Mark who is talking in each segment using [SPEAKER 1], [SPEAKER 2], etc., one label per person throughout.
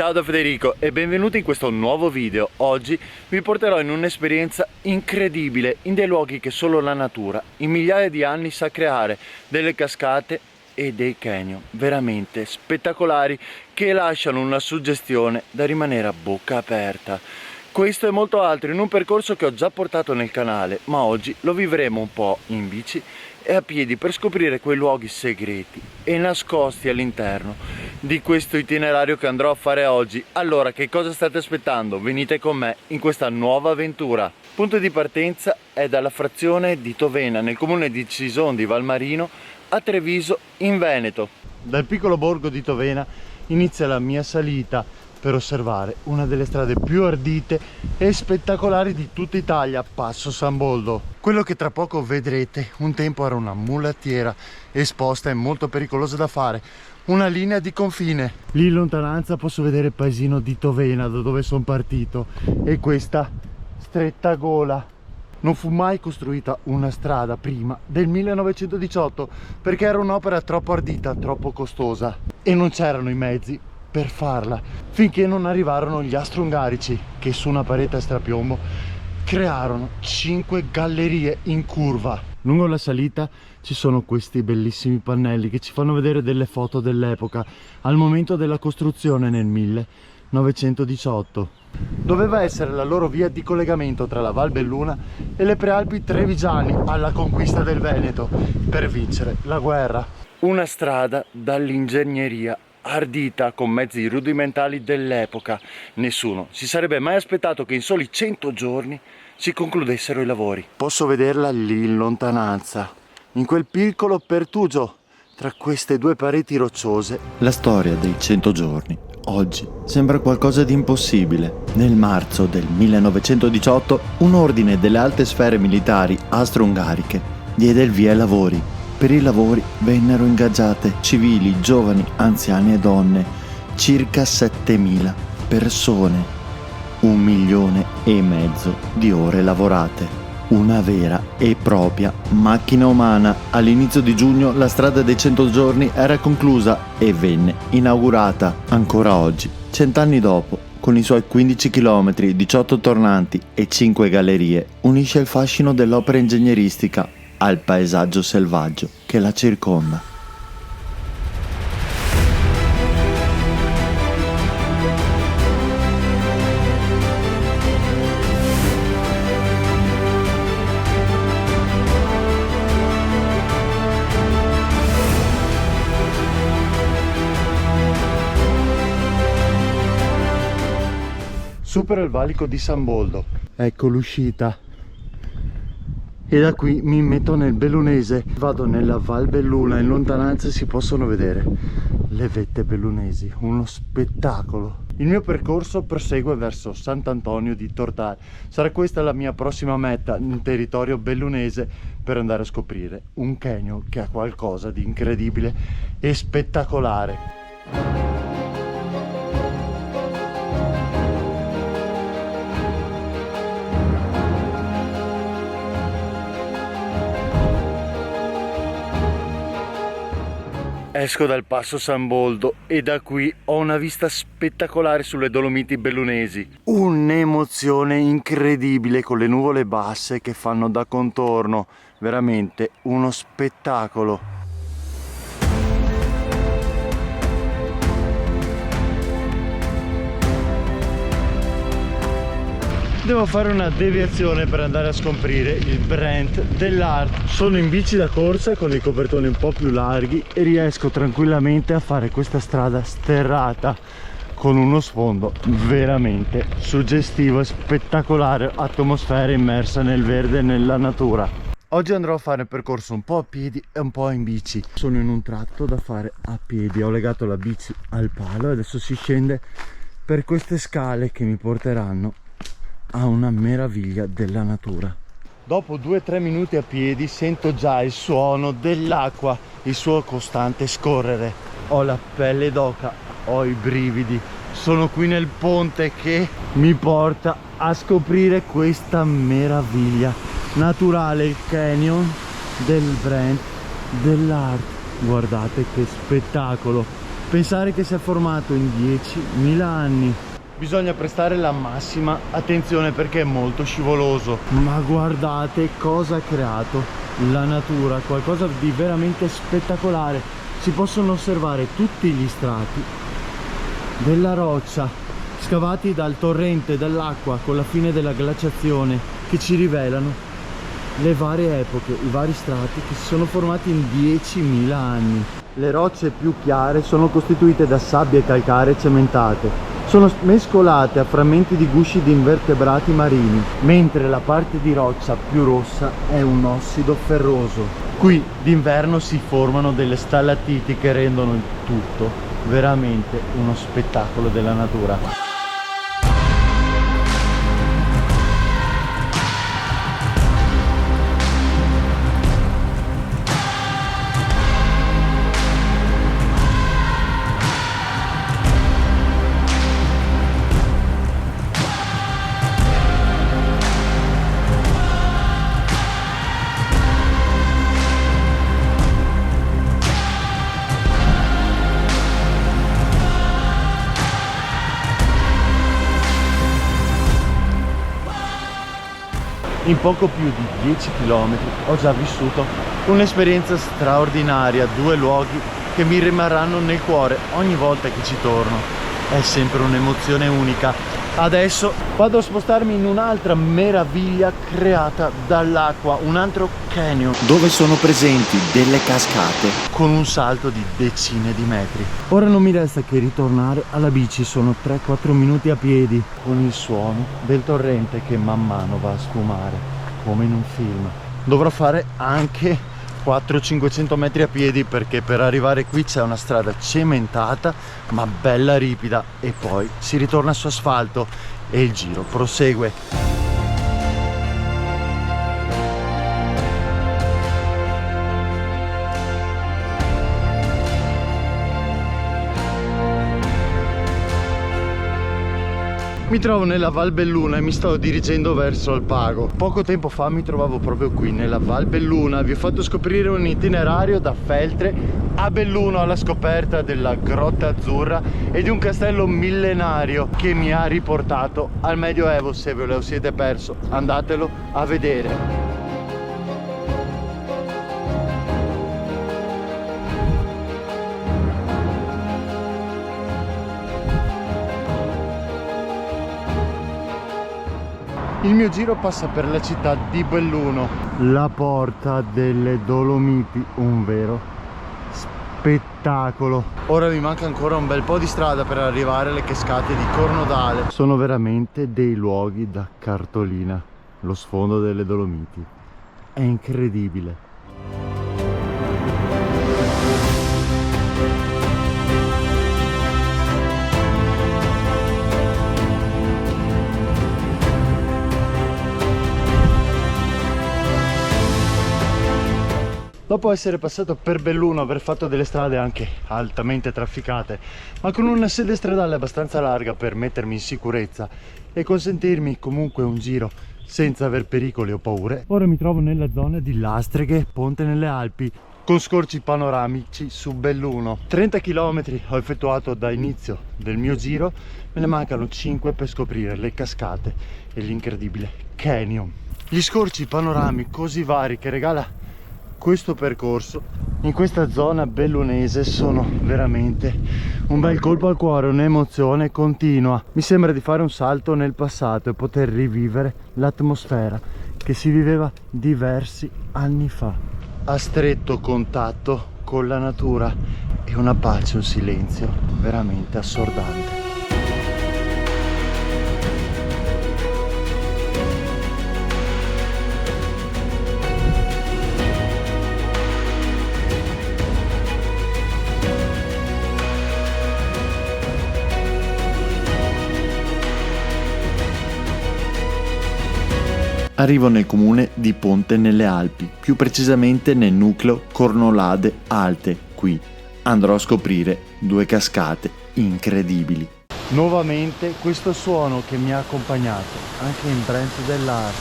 [SPEAKER 1] Ciao da Federico e benvenuti in questo nuovo video. Oggi vi porterò in un'esperienza incredibile in dei luoghi che solo la natura in migliaia di anni sa creare, delle cascate e dei canyon veramente spettacolari che lasciano una suggestione da rimanere a bocca aperta. Questo e molto altro in un percorso che ho già portato nel canale, ma oggi lo vivremo un po' in bici e a piedi per scoprire quei luoghi segreti e nascosti all'interno di questo itinerario che andrò a fare oggi. Allora, che cosa state aspettando? Venite con me in questa nuova avventura. Punto di partenza è dalla frazione di Tovena, nel comune di Cison di Valmarino, a Treviso, in Veneto. Dal piccolo borgo di Tovena inizia la mia salita per osservare una delle strade più ardite e spettacolari di tutta Italia, Passo San Boldo. Quello che tra poco vedrete un tempo era una mulattiera esposta e molto pericolosa da fare, una linea di confine. Lì in lontananza posso vedere il paesino di Tovena, da dove sono partito, e questa stretta gola. Non fu mai costruita una strada prima del 1918 perché era un'opera troppo ardita, troppo costosa e non c'erano i mezzi per farla, finché non arrivarono gli austro-ungarici che su una parete a strapiombo crearono 5 gallerie in curva. Lungo la salita ci sono questi bellissimi pannelli che ci fanno vedere delle foto dell'epoca al momento della costruzione nel 1918. Doveva essere la loro via di collegamento tra la Val Belluna e le prealpi trevigiane alla conquista del Veneto per vincere la guerra. Una strada dall'ingegneria ardita con mezzi rudimentali dell'epoca. Nessuno si sarebbe mai aspettato che in soli 100 giorni si concludessero i lavori. Posso vederla lì in lontananza, in quel piccolo pertugio tra queste due pareti rocciose.
[SPEAKER 2] La storia dei 100 giorni oggi sembra qualcosa di impossibile. Nel marzo del 1918 un ordine delle alte sfere militari austro-ungariche diede il via ai lavori. Per i lavori vennero ingaggiate civili, giovani, anziani e donne, circa 7.000 persone, 1,5 milioni di ore lavorate. Una vera e propria macchina umana. All'inizio di giugno la strada dei 100 giorni era conclusa e venne inaugurata. Ancora oggi, 100 anni dopo, con i suoi 15 km, 18 tornanti e 5 gallerie, unisce il fascino dell'opera ingegneristica al paesaggio selvaggio che la circonda.
[SPEAKER 1] Supero il valico di San Boldo, ecco l'uscita. E da qui mi metto nel bellunese, vado nella Val Belluna, in lontananza si possono vedere le vette bellunesi, uno spettacolo. Il mio percorso prosegue verso Sant'Antonio di Tortare, sarà questa la mia prossima meta in territorio bellunese per andare a scoprire un canyon che ha qualcosa di incredibile e spettacolare. Esco dal Passo San Boldo e da qui ho una vista spettacolare sulle Dolomiti bellunesi. Un'emozione incredibile con le nuvole basse che fanno da contorno. Veramente uno spettacolo. Devo fare una deviazione per andare a scoprire il Brent dell'Art. Sono in bici da corsa con dei copertoni un po' più larghi e riesco tranquillamente a fare questa strada sterrata con uno sfondo veramente suggestivo e spettacolare, atmosfera immersa nel verde e nella natura. Oggi andrò a fare il percorso un po' a piedi e un po' in bici. Sono in un tratto da fare a piedi, ho legato la bici al palo e adesso si scende per queste scale che mi porteranno a una meraviglia della natura. Dopo 2-3 minuti a piedi sento già il suono dell'acqua, il suo costante scorrere. Ho la pelle d'oca, ho i brividi. Sono qui nel ponte che mi porta a scoprire questa meraviglia naturale, il canyon del Brent dell'Art. Guardate che spettacolo! Pensare che si è formato in 10.000 anni. Bisogna prestare la massima attenzione perché è molto scivoloso. Ma guardate cosa ha creato la natura, qualcosa di veramente spettacolare. Si possono osservare tutti gli strati della roccia scavati dal torrente dell'acqua con la fine della glaciazione, che ci rivelano le varie epoche, i vari strati che si sono formati in 10.000 anni. Le rocce più chiare sono costituite da sabbie calcaree cementate. Sono mescolate a frammenti di gusci di invertebrati marini, mentre la parte di roccia più rossa è un ossido ferroso. Qui d'inverno si formano delle stalattiti che rendono il tutto veramente uno spettacolo della natura. In poco più di 10 km ho già vissuto un'esperienza straordinaria, 2 luoghi che mi rimarranno nel cuore ogni volta che ci torno. È sempre un'emozione unica. Adesso vado a spostarmi in un'altra meraviglia creata dall'acqua, un altro canyon,
[SPEAKER 2] dove sono presenti delle cascate
[SPEAKER 1] con un salto di decine di metri. Ora non mi resta che ritornare alla bici, sono 3-4 minuti a piedi, con il suono del torrente che man mano va a sfumare, come in un film. Dovrò fare anche 400-500 metri a piedi perché per arrivare qui c'è una strada cementata ma bella ripida e poi si ritorna su asfalto e il giro prosegue. Mi trovo nella Val Belluna e mi sto dirigendo verso il Pago. Poco tempo fa mi trovavo proprio qui nella Val Belluna. Vi ho fatto scoprire un itinerario da Feltre a Belluno alla scoperta della Grotta Azzurra e di un castello millenario che mi ha riportato al Medioevo. Se ve lo siete perso, andatelo a vedere. Il mio giro passa per la città di Belluno, la porta delle Dolomiti, un vero spettacolo. Ora mi manca ancora un bel po' di strada per arrivare alle cascate di Cornodale. Sono veramente dei luoghi da cartolina, lo sfondo delle Dolomiti. È incredibile. Dopo essere passato per Belluno, aver fatto delle strade anche altamente trafficate, ma con una sede stradale abbastanza larga per mettermi in sicurezza e consentirmi comunque un giro senza aver pericoli o paure, ora mi trovo nella zona di Lastreghe, Ponte nelle Alpi, con scorci panoramici su Belluno. 30 km ho effettuato da inizio del mio giro, me ne mancano 5 per scoprire le cascate e l'incredibile canyon. Gli scorci panoramici così vari che regala questo percorso in questa zona bellunese sono veramente un bel colpo al cuore, un'emozione continua. Mi sembra di fare un salto nel passato e poter rivivere l'atmosfera che si viveva diversi anni fa, a stretto contatto con la natura e una pace, un silenzio veramente assordante.
[SPEAKER 2] Arrivo nel comune di Ponte nelle Alpi, più precisamente nel nucleo Cornolade Alte. Qui andrò a scoprire 2 cascate incredibili.
[SPEAKER 1] Nuovamente questo suono che mi ha accompagnato anche in Brent dell'Ar.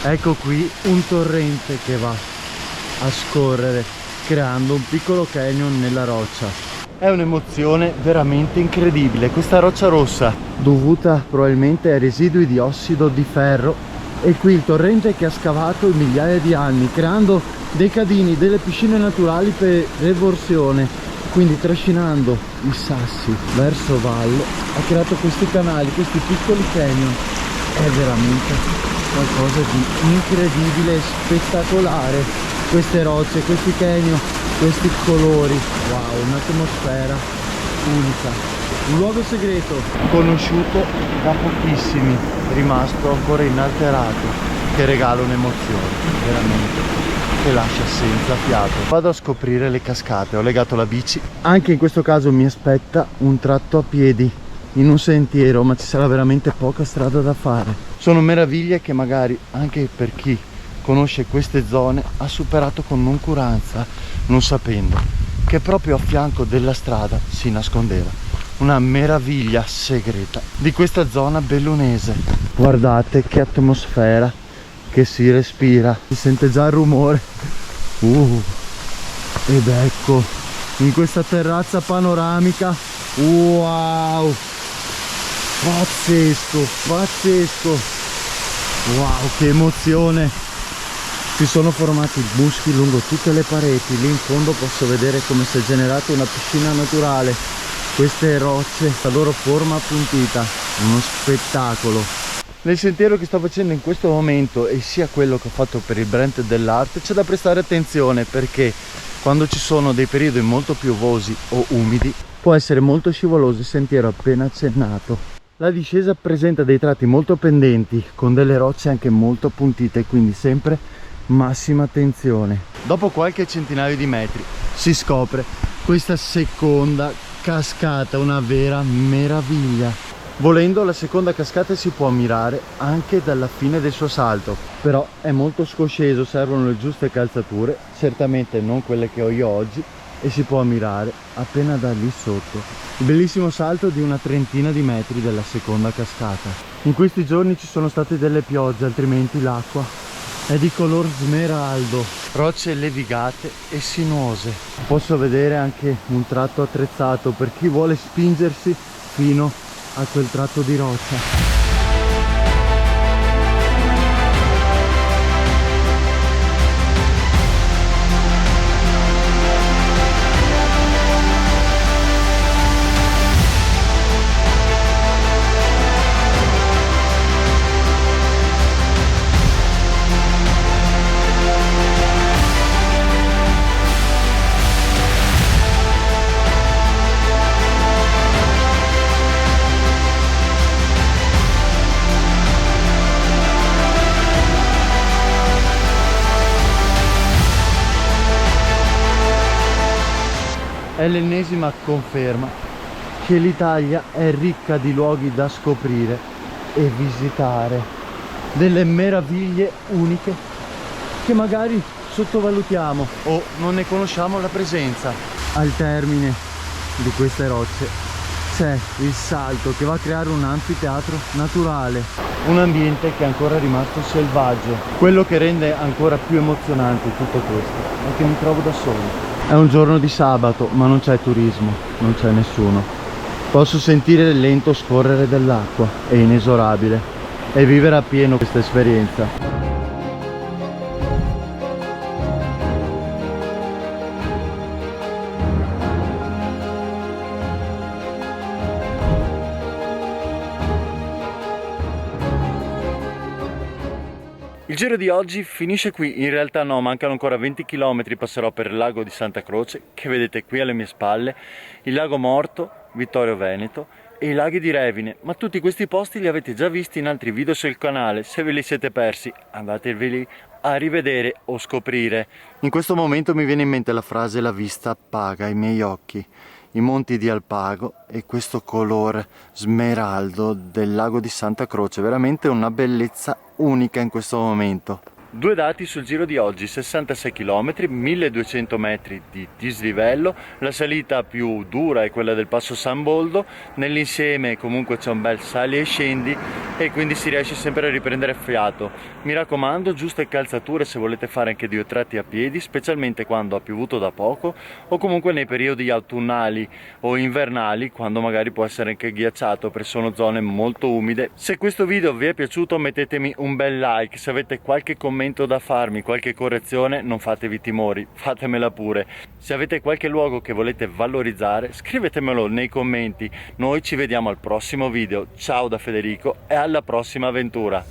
[SPEAKER 1] Ecco qui un torrente che va a scorrere creando un piccolo canyon nella roccia. È un'emozione veramente incredibile. Questa roccia rossa, dovuta probabilmente ai residui di ossido di ferro, e qui il torrente che ha scavato in migliaia di anni, creando dei cadini, delle piscine naturali per evorsione, quindi trascinando i sassi verso valle, ha creato questi canali, questi piccoli canyon. È veramente qualcosa di incredibile e spettacolare. Queste rocce, questi canyon, questi colori, wow, un'atmosfera unica. Un luogo segreto, conosciuto da pochissimi, rimasto ancora inalterato, che regala un'emozione, veramente, che lascia senza fiato. Vado a scoprire le cascate, ho legato la bici. Anche in questo caso mi aspetta un tratto a piedi, in un sentiero, ma ci sarà veramente poca strada da fare. Sono meraviglie che magari anche per chi conosce queste zone ha superato con noncuranza, non sapendo che proprio a fianco della strada si nascondeva una meraviglia segreta di questa zona bellunese. Guardate che atmosfera che si respira, si sente già il rumore. Ed ecco, in questa terrazza panoramica, wow, pazzesco, pazzesco, wow, che emozione. Si sono formati boschi lungo tutte le pareti, lì in fondo posso vedere come si è generata una piscina naturale. Queste rocce, la loro forma appuntita, uno spettacolo. Nel sentiero che sto facendo in questo momento, e sia quello che ho fatto per il brand dell'arte, c'è da prestare attenzione, perché quando ci sono dei periodi molto piovosi o umidi può essere molto scivoloso il sentiero appena accennato. La discesa presenta dei tratti molto pendenti con delle rocce anche molto appuntite, quindi sempre massima attenzione. Dopo qualche centinaio di metri si scopre questa seconda cascata, una vera meraviglia. Volendo, la seconda cascata si può ammirare anche dalla fine del suo salto, però è molto scosceso, servono le giuste calzature, certamente non quelle che ho io oggi, e si può ammirare appena da lì sotto il bellissimo salto di una trentina di metri della seconda cascata. In questi giorni ci sono state delle piogge, altrimenti l'acqua è di color smeraldo, rocce levigate e sinuose. Posso vedere anche un tratto attrezzato per chi vuole spingersi fino a quel tratto di roccia. È l'ennesima conferma che l'Italia è ricca di luoghi da scoprire e visitare, delle meraviglie uniche che magari sottovalutiamo o non ne conosciamo la presenza. Al termine di queste rocce c'è il salto che va a creare un anfiteatro naturale, un ambiente che è ancora rimasto selvaggio. Quello che rende ancora più emozionante tutto questo è che mi trovo da solo. È un giorno di sabato, ma non c'è turismo, non c'è nessuno. Posso sentire il lento scorrere dell'acqua, è inesorabile, e vivere appieno questa esperienza. Il giro di oggi finisce qui, in realtà no, mancano ancora 20 km, passerò per il lago di Santa Croce, che vedete qui alle mie spalle, il lago Morto, Vittorio Veneto e i laghi di Revine, ma tutti questi posti li avete già visti in altri video sul canale. Se ve li siete persi andateveli a rivedere o scoprire. In questo momento mi viene in mente la frase "la vista appaga i miei occhi", i monti di Alpago e questo colore smeraldo del lago di Santa Croce, veramente una bellezza unica in questo momento. Due dati sul giro di oggi: 66 km, 1200 metri di dislivello, la salita più dura è quella del Passo San Boldo, nell'insieme comunque c'è un bel sali e scendi e quindi si riesce sempre a riprendere fiato. Mi raccomando, giuste calzature se volete fare anche 2 tratti a piedi, specialmente quando ha piovuto da poco o comunque nei periodi autunnali o invernali, quando magari può essere anche ghiacciato perché sono zone molto umide. Se questo video vi è piaciuto mettetemi un bel like, se avete qualche commento da farmi, qualche correzione, non fatevi timori, fatemela pure. Se avete qualche luogo che volete valorizzare, scrivetemelo nei commenti. Noi ci vediamo al prossimo video. Ciao da Federico e alla prossima avventura.